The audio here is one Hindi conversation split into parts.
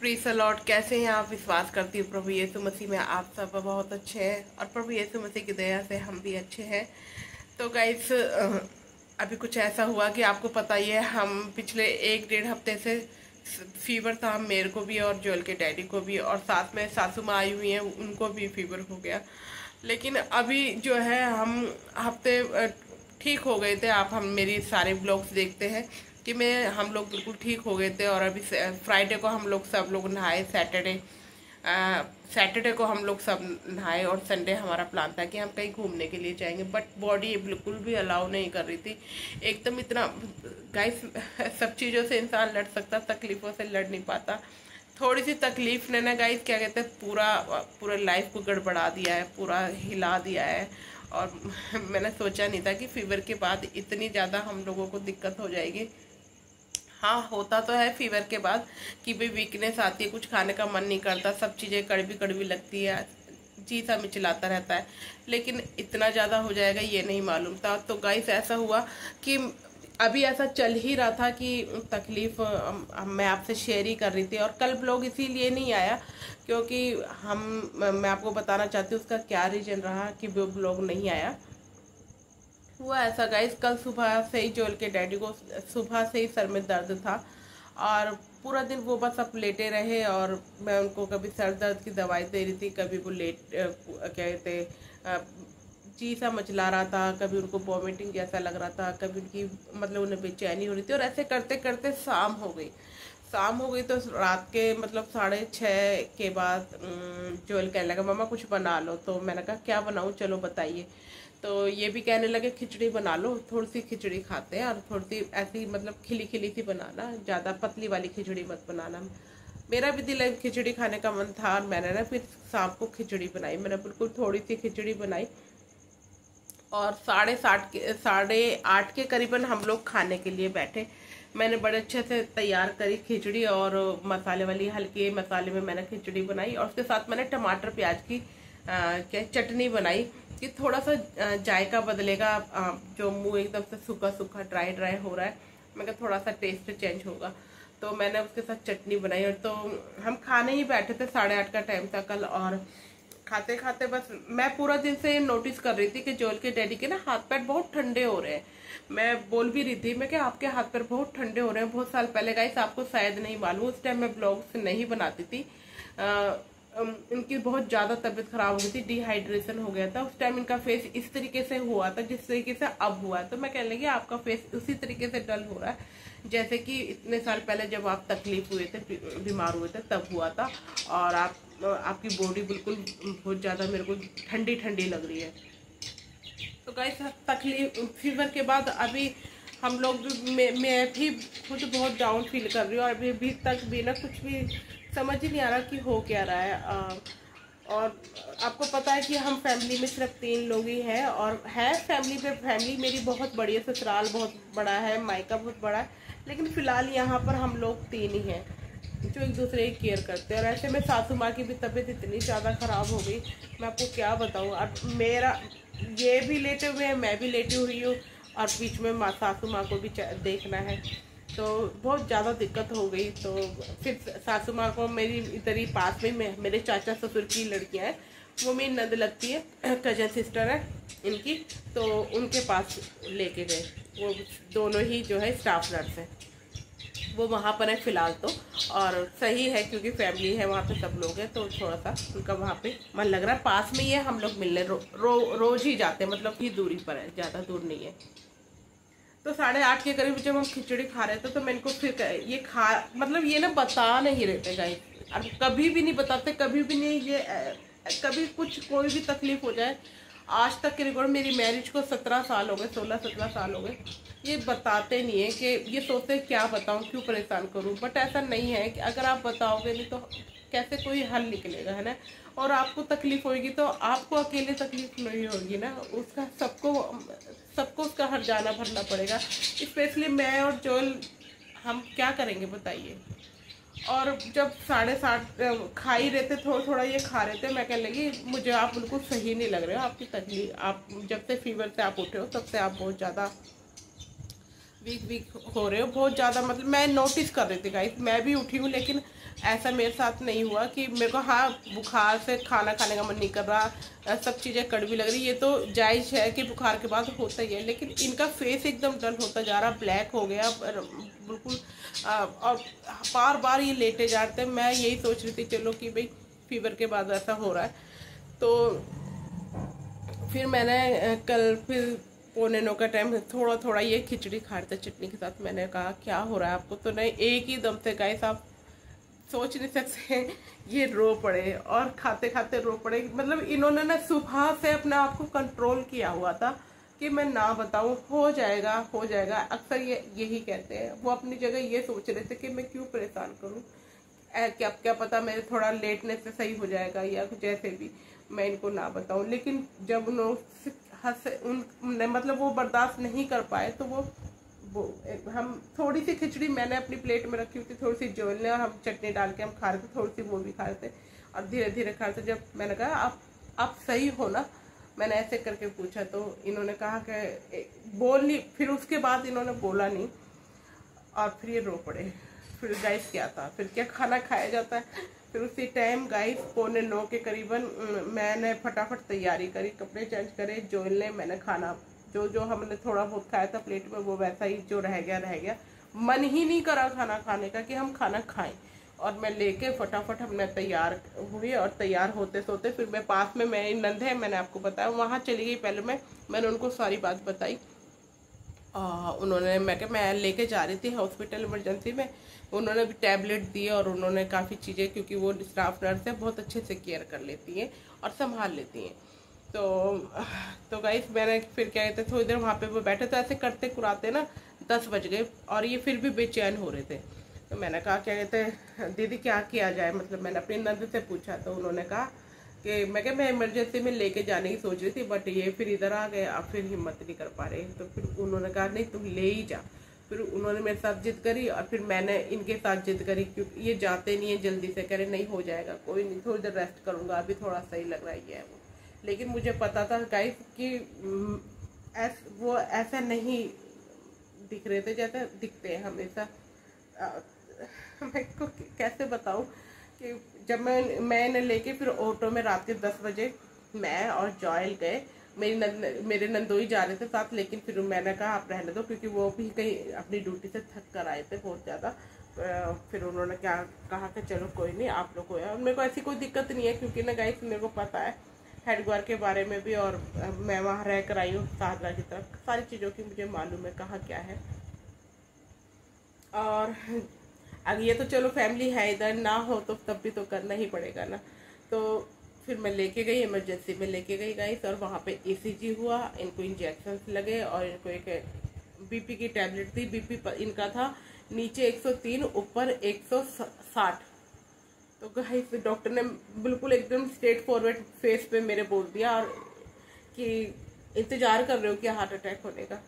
प्रीस अलॉट, कैसे हैं आप? विश्वास करती हूँ प्रभु यीशु मसीह में आप सब बहुत अच्छे हैं और प्रभु यीशु मसीह की दया से हम भी अच्छे हैं। तो गाइस, अभी कुछ ऐसा हुआ कि आपको पता ही है, हम पिछले 1-1.5 हफ्ते से फीवर था मेरे को भी और जोल के डैडी को भी, और साथ में सासू माँ आई हुई हैं, उनको भी फीवर हो गया। लेकिन अभी जो है हम हफ्ते ठीक हो गए थे। आप हम मेरी सारे ब्लॉग्स देखते हैं कि हम लोग बिल्कुल ठीक हो गए थे। और अभी फ्राइडे को हम लोग सब लोग नहाए, सैटरडे को हम लोग सब नहाए, और संडे हमारा प्लान था कि हम कहीं घूमने के लिए जाएंगे, बट बॉडी बिल्कुल भी अलाउ नहीं कर रही थी एकदम। इतना गाइस, सब चीज़ों से इंसान लड़ सकता, तकलीफ़ों से लड़ नहीं पाता। थोड़ी सी तकलीफ ने ना गाइस, क्या कहते हैं, पूरा लाइफ को गड़बड़ा दिया है, पूरा हिला दिया है। और मैंने सोचा नहीं था कि फीवर के बाद इतनी ज़्यादा हम लोगों को दिक्कत हो जाएगी। हाँ, होता तो है फीवर के बाद कि भाई वीकनेस आती है, कुछ खाने का मन नहीं करता, सब चीज़ें कड़वी कड़वी लगती है, जी सा मिचलाता रहता है। लेकिन इतना ज़्यादा हो जाएगा ये नहीं मालूम था। तो गाइस, ऐसा हुआ कि अभी ऐसा चल ही रहा था कि तकलीफ मैं आपसे शेयर ही कर रही थी। और कल ब्लॉग इसीलिए नहीं आया क्योंकि मैं आपको बताना चाहती हूँ उसका क्या रीज़न रहा कि वो ब्लॉग नहीं आया। हुआ ऐसा गाइस, कल सुबह से ही जोल के डैडी को सुबह से ही सर में दर्द था और पूरा दिन वो बस अब लेटे रहे। और मैं उनको कभी सर दर्द की दवाई दे रही थी, कभी वो क्या कहते जी सा मचला रहा था, कभी उनको वॉमिटिंग जैसा लग रहा था, कभी उनकी मतलब उन्हें बेचैनी हो रही थी। और ऐसे करते करते शाम हो गई। तो रात के मतलब 6:30 के बाद जोल कहने लगा, मम्मा कुछ बना लो। तो मैंने कहा क्या बनाऊँ, चलो बताइए। तो ये भी कहने लगे खिचड़ी बना लो, थोड़ी सी खिचड़ी खाते हैं, और थोड़ी सी ऐसी मतलब खिली खिली सी बनाना, ज़्यादा पतली वाली खिचड़ी मत बनाना। मेरा भी दिल खिचड़ी खाने का मन था और मैंने ना फिर शाम को खिचड़ी बनाई। मैंने बिल्कुल थोड़ी सी खिचड़ी बनाई और 8:30 के करीबन हम लोग खाने के लिए बैठे। मैंने बड़े अच्छे से तैयार करी खिचड़ी और मसाले वाली, हल्के मसाले में मैंने खिचड़ी बनाई। और उसके साथ मैंने टमाटर प्याज की क्या चटनी बनाई कि थोड़ा सा जायका बदलेगा। जो मुंह एकदम से सूखा सूखा ड्राई ड्राई हो रहा है, मैं कहा थोड़ा सा टेस्ट चेंज होगा। तो मैंने उसके साथ चटनी बनाई। और तो हम खाने ही बैठे थे, 8:30 का टाइम था कल। और खाते खाते बस मैं पूरा दिन से नोटिस कर रही थी कि जोल के डैडी के ना हाथ पैर बहुत ठंडे हो रहे हैं। मैं बोल भी रही थी, मैं कि आपके हाथ पैर बहुत ठंडे हो रहे हैं। बहुत साल पहले गाइस, आपको शायद नहीं मालूम, उस टाइम मैं ब्लॉग्स नहीं बनाती थी। इनकी बहुत ज़्यादा तबीयत खराब हो गई थी, डिहाइड्रेशन हो गया था। उस टाइम इनका फेस इस तरीके से हुआ था जिस तरीके से अब हुआ है। तो मैं कहने लगी आपका फेस उसी तरीके से डल हो रहा है जैसे कि इतने साल पहले जब आप तकलीफ हुए थे, बीमार हुए थे, तब हुआ था। और आपकी बॉडी बिल्कुल बहुत ज़्यादा मेरे को ठंडी ठंडी लग रही है। तो गाइस, तकलीफ फीवर के बाद अभी हम लोग भी मैं भी खुद बहुत डाउन फील कर रही हूँ। और अभी तक भी ना कुछ भी समझ ही नहीं आ रहा कि हो क्या रहा है। और आपको पता है कि हम फैमिली में सिर्फ 3 लोग ही हैं। और है फैमिली मेरी बहुत बड़ी है, ससुराल बहुत बड़ा है, मायका बहुत बड़ा है, लेकिन फिलहाल यहाँ पर हम लोग 3 ही हैं जो एक दूसरे की केयर करते हैं। और ऐसे में सासू माँ की भी तबीयत इतनी ज़्यादा ख़राब हो गई, मैं आपको क्या बताऊँ। और मेरा ये भी लेटे हुए हैं, मैं भी लेटी हुई हूँ, और बीच में सासू माँ को भी देखना है। तो बहुत ज़्यादा दिक्कत हो गई। तो फिर सासू माँ को मेरी इधर ही पास में मेरे चाचा ससुर की लड़कियाँ हैं, वो मेरी नंद लगती है, कजन सिस्टर है इनकी, तो उनके पास लेके गए। वो दोनों ही जो है स्टाफ नर्स हैं, वो वहाँ पर है फिलहाल। तो और सही है क्योंकि फैमिली है वहाँ पे, सब लोग हैं, तो थोड़ा सा उनका वहाँ पे मन लग रहा है। पास में ही है, हम लोग मिलने रोज ही जाते हैं, मतलब ही दूरी पर है, ज़्यादा दूर नहीं है। तो 8:30 के करीब जब हम खिचड़ी खा रहे थे तो मैंने को फिर ये मतलब ये ना बता नहीं रहे थे गाइस, और कभी भी नहीं बताते, कभी भी नहीं। ये कभी कोई भी तकलीफ हो जाए, आज तक के रिकॉर्ड, मेरी मैरिज को 17 साल हो गए, 16-17 साल हो गए, ये बताते नहीं है कि ये सोचते क्या बताऊं, क्यों परेशान करूं। बट ऐसा नहीं है कि अगर आप बताओगे नहीं तो कैसे कोई हल निकलेगा, है ना। और आपको तकलीफ होगी तो आपको अकेले तकलीफ नहीं होगी ना, उसका सबको उसका हर्जाना भरना पड़ेगा। स्पेशली मैं और जोल, हम क्या करेंगे बताइए। और जब 7:30 खा ही रहे थे, थोड़ा थोड़ा ये खा रहे थे, मैं कहने लगी मुझे आप बिल्कुल सही नहीं लग रहे हो, आपकी तकलीफ, आप जब से फीवर से आप उठे हो तब से आप बहुत ज़्यादा वीक हो रहे हो, बहुत ज़्यादा। मतलब मैं नोटिस कर रही थी गाइस, मैं भी उठी हूँ, लेकिन ऐसा मेरे साथ नहीं हुआ कि मेरे को हाँ बुखार से खाना खाने का मन नहीं कर रहा, सब चीज़ें कड़वी लग रही, ये तो जायज़ है कि बुखार के बाद होता ही है। लेकिन इनका फेस एकदम डल होता जा रहा, ब्लैक हो गया बिल्कुल, और बार बार ये लेटे जाते हैं। मैं यही सोच रही थी चलो कि भाई फीवर के बाद ऐसा हो रहा है। तो फिर मैंने कल फिर 8:45 का टाइम थोड़ा थोड़ा ये खिचड़ी खा रहे थे चटनी के साथ। मैंने कहा क्या हो रहा है आपको, तो नहीं एक ही दम से गाइस आप सोच नहीं सकते ये रो पड़े, और खाते खाते रो पड़े। मतलब इन्होंने ना सुबह से अपने आप को कंट्रोल किया हुआ था कि मैं ना बताऊं, हो जाएगा हो जाएगा। अक्सर ये यही कहते हैं, वो अपनी जगह ये सोच रहे थे कि मैं क्यों परेशान करूं, क्या पता मेरे थोड़ा लेटने से सही हो जाएगा या कुछ ऐसे भी मैं इनको ना बताऊं। लेकिन जब उन्होंने मतलब वो बर्दाश्त नहीं कर पाए, तो वो हम थोड़ी सी खिचड़ी मैंने अपनी प्लेट में रखी हुई थी, थोड़ी सी जोलने, और हम चटनी डाल के हम खा रहे थे, थोड़ी सी वो भी खा रहे थे, और धीरे धीरे खा रहे थे। जब मैंने कहा आप सही हो ना, मैंने ऐसे करके पूछा, तो इन्होंने कहा कि बोल नहीं, फिर उसके बाद इन्होंने बोला नहीं, और फिर ये रो पड़े। फिर गाइस क्या था, फिर क्या खाना खाया जाता है। फिर उसी टाइम गाइस 8:45 के करीबन मैंने फटाफट तैयारी करी, कपड़े चेंज करे, जोलने, मैंने खाना जो हमने थोड़ा बहुत खाया था प्लेट में वो वैसा ही जो रह गया। मन ही नहीं करा खाना खाने का कि हम खाना खाएं, और मैं लेके फटाफट हमने तैयार हुई, और तैयार होते सोते फिर मैं पास में मेरी नंद है, मैंने आपको बताया, वहाँ चली गई। पहले मैंने उनको सारी बात बताई। उन्होंने मैं लेके जा रही थी हॉस्पिटल इमरजेंसी में, उन्होंने भी टैबलेट दिए, और उन्होंने काफ़ी चीज़ें, क्योंकि वो स्टाफ नर्स है, बहुत अच्छे से केयर कर लेती हैं और संभाल लेती हैं। तो गाइस मैंने फिर क्या कहते, थोड़ी देर वहाँ पे वो बैठे, तो ऐसे करते कुराते ना 10 बज गए, और ये फिर भी बेचैन हो रहे थे। तो मैंने कहा क्या कहते दीदी क्या किया जाए, मतलब मैंने अपनी नंद से पूछा, तो उन्होंने कहा कि मैं इमरजेंसी में लेके जाने की सोच रही थी, बट ये फिर इधर आ गए, आप फिर हिम्मत नहीं कर पा रहे। तो फिर उन्होंने कहा नहीं तुम ले ही जा। फिर उन्होंने मेरे साथ जिद करी, और फिर मैंने इनके साथ जिद करी, क्योंकि ये जाते नहीं है जल्दी से, कह रहे नहीं हो जाएगा, कोई नहीं, थोड़ी देर रेस्ट करूंगा, अभी थोड़ा सही लग रहा है वो। लेकिन मुझे पता था गाइस कि वो ऐसा नहीं दिख रहे थे जैसे दिखते हैं हमेशा। मैं को कैसे बताऊं कि जब मैं इन्हें लेके फिर ऑटो में रात के 10 बजे मैं और जॉयल गए, मेरे नंदोई जा रहे थे साथ, लेकिन फिर मैंने कहा आप रहने दो, क्योंकि वो भी कहीं अपनी ड्यूटी से थक कर आए थे बहुत ज़्यादा। फिर उन्होंने क्या कहा कि चलो कोई नहीं आप लोग को, और मेरे को ऐसी कोई दिक्कत नहीं है, क्योंकि ना गाइस मेरे को पता है हेडग्वार के बारे में भी, और मैं वहाँ रह कर आई हूँ शाहजरा की तरफ, सारी चीज़ों की मुझे मालूम है कहाँ क्या है। और अब ये तो चलो फैमिली है इधर, ना हो तो तब भी तो करना ही पड़ेगा ना। तो फिर मैं लेके गई, इमरजेंसी में लेके गई गाइस, और वहाँ पे ECG हुआ, इनको इंजेक्शन लगे, और इनको एक BP की टैबलेट दी। BP इनका था नीचे 103, ऊपर 160। तो गाइस डॉक्टर ने बिल्कुल एकदम स्ट्रेट फॉरवर्ड फेस पे मेरे बोल दिया, और कि इंतजार कर रहे हो क्या हार्ट अटैक होने का,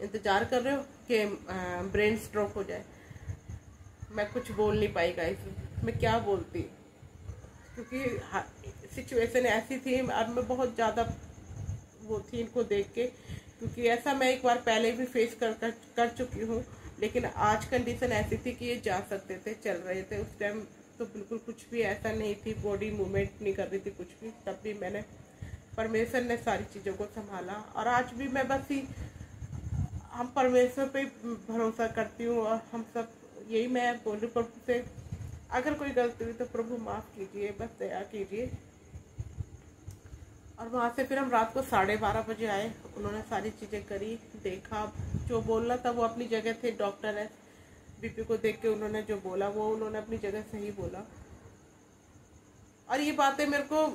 इंतजार कर रहे हो कि ब्रेन स्ट्रोक हो जाए। मैं कुछ बोल नहीं पाई गाइस, मैं क्या बोलती, क्योंकि सिचुएशन ऐसी थी, और मैं बहुत ज़्यादा वो थी इनको देख के, क्योंकि ऐसा मैं एक बार पहले भी फेस कर चुकी हूँ। लेकिन आज कंडीशन ऐसी थी कि ये जा सकते थे, चल रहे थे। उस टाइम तो बिल्कुल कुछ भी ऐसा नहीं थी, बॉडी मूवमेंट नहीं कर रही थी कुछ भी, तब भी मैंने, परमेश्वर ने सारी चीज़ों को संभाला। और आज भी मैं बस ही हम परमेश्वर पे भरोसा करती हूँ, और हम सब यही मैं बोल रही प्रभु से, अगर कोई गलती हुई तो प्रभु माफ़ कीजिए, बस दया कीजिए। और वहाँ से फिर हम रात को 12:30 बजे आए, उन्होंने सारी चीज़ें करी, देखा, जो बोलना था वो अपनी जगह थे, डॉक्टर है, BP को देख के उन्होंने जो बोला वो उन्होंने अपनी जगह सही बोला। और ये बातें मेरे को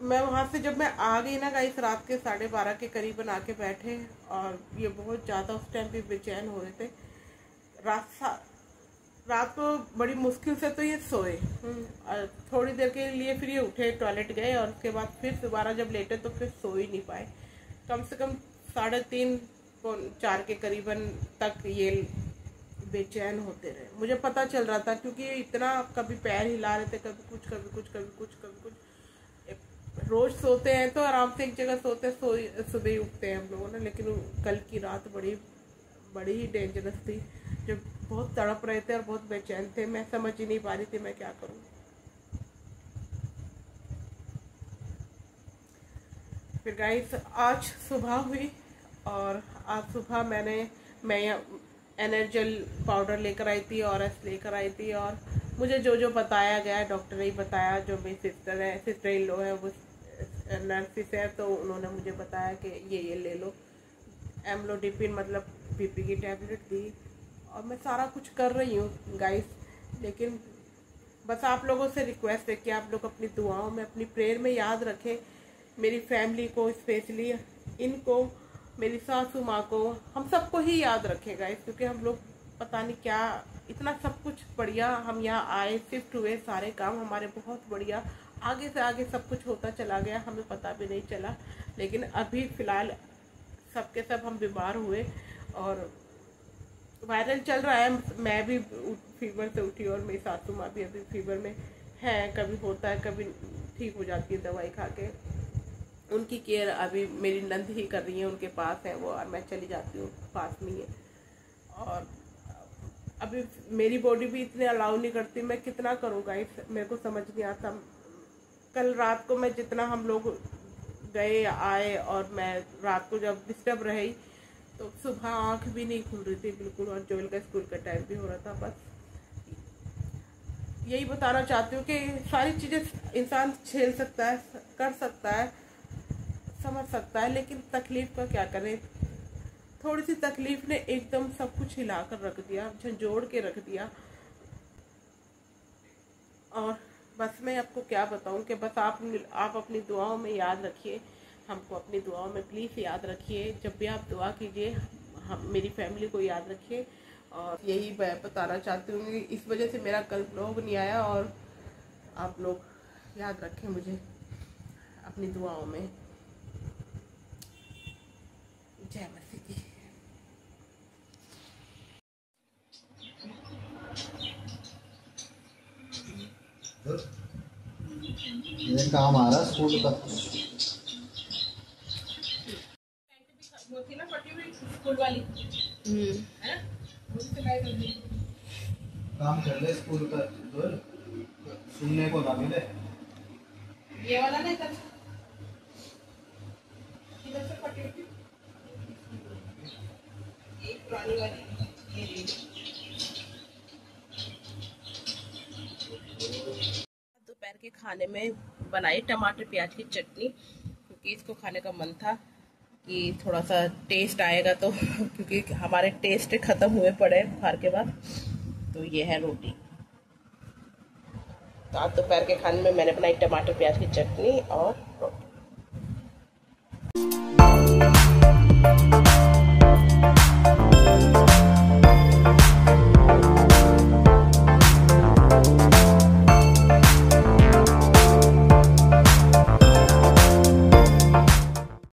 मैं वहाँ से जब मैं आ गई ना गाइस, रात के 12:30 के करीबन आके बैठे, और ये बहुत ज़्यादा उस टाइम भी बेचैन हो रहे थे। रात को बड़ी मुश्किल से तो ये सोए, और थोड़ी देर के लिए फिर ये उठे, टॉयलेट गए, और उसके बाद फिर दोबारा जब लेटे तो फिर सो ही नहीं पाए। कम से कम 3:30-4 के करीबन तक ये बेचैन होते रहे। मुझे पता चल रहा था, क्योंकि ये इतना कभी पैर हिला रहे थे, कभी कुछ कभी कुछ कभी कुछ कभी कुछ। रोज सोते हैं तो आराम से एक जगह सोते हैं, सुबह ही उठते हैं हम लोगों ने, लेकिन कल की रात बड़ी बड़ी ही डेंजरस थी, जो बहुत तड़प रहे थे और बहुत बेचैन थे। मैं समझ ही नहीं पा रही थी मैं क्या करूं। फिर गाइस आज सुबह हुई और आज सुबह मैं एनर्जल पाउडर लेकर आई थी, ORS लेकर आई थी, और मुझे जो जो बताया गया डॉक्टर ने ही बताया। जो मेरी सिस्टर इन लॉ है वो नर्सिस है, तो उन्होंने मुझे बताया कि ये ले लो। एम्लोडिपिन मतलब बीपी की टैबलेट दी, और मैं सारा कुछ कर रही हूँ गाइस। लेकिन बस आप लोगों से रिक्वेस्ट है कि आप लोग अपनी दुआओं में, अपनी प्रेयर में याद रखें मेरी फैमिली को, स्पेशली इनको, मेरी सासू माँ को, हम सबको ही याद रखें गाइस। क्योंकि हम लोग पता नहीं क्या, इतना सब कुछ बढ़िया, हम यहाँ आए, शिफ्ट हुए, सारे काम हमारे बहुत बढ़िया, आगे से आगे सब कुछ होता चला गया, हमें पता भी नहीं चला। लेकिन अभी फ़िलहाल सबके सब हम बीमार हुए और वायरल चल रहा है। मैं भी फीवर से उठी और मेरी सासू माँ भी अभी फीवर में है। कभी होता है, कभी ठीक हो जाती है दवाई खा के। उनकी केयर अभी मेरी नंद ही कर रही है, उनके पास है वो, और मैं चली जाती हूँ, पास नहीं है। और अभी मेरी बॉडी भी इतने अलाउ नहीं करती, मैं कितना करूँ गाइस, मेरे को समझ नहीं आता। कल रात को मैं जितना, हम लोग गए आए और मैं रात को जब डिस्टर्ब रही तो सुबह आंख भी नहीं खुल रही थी बिल्कुल, और जोएल का स्कूल का टाइम भी हो रहा था। बस यही बताना चाहती हूँ कि सारी चीज़ें इंसान झेल सकता है, कर सकता है, समझ सकता है, लेकिन तकलीफ का क्या करें। थोड़ी सी तकलीफ ने एकदम सब कुछ हिला कर रख दिया, झंझोड़ के रख दिया। और बस मैं आपको क्या बताऊं कि बस आप अपनी दुआओं में याद रखिए, हमको अपनी दुआओं में प्लीज़ याद रखिए। जब भी आप दुआ कीजिए हम मेरी फैमिली को याद रखिए। और यही मैं बताना चाहती हूँ कि इस वजह से मेरा कल ब्लॉग नहीं आया, और आप लोग याद रखें मुझे अपनी दुआओं में। जय मसीह की। ये काम आ रहा है स्कूल का। वो थी ना फटी हुई स्कूल वाली, है ना, वो भी सिलाई कर दी। काम चल रहा है स्कूल का, सुनने को ना मिले। ये वाला नहीं था, इधर से फटी हुई थी, एक पुरानी वाली ये। दोपहर के खाने में बनाई टमाटर प्याज की चटनी, क्योंकि इसको खाने का मन था कि थोड़ा सा टेस्ट आएगा तो क्योंकि हमारे टेस्ट खत्म हुए पड़े बुखार के बाद। तो ये है रोटी। तो आज दोपहर के खाने में मैंने बनाई टमाटर प्याज की चटनी और रोटी।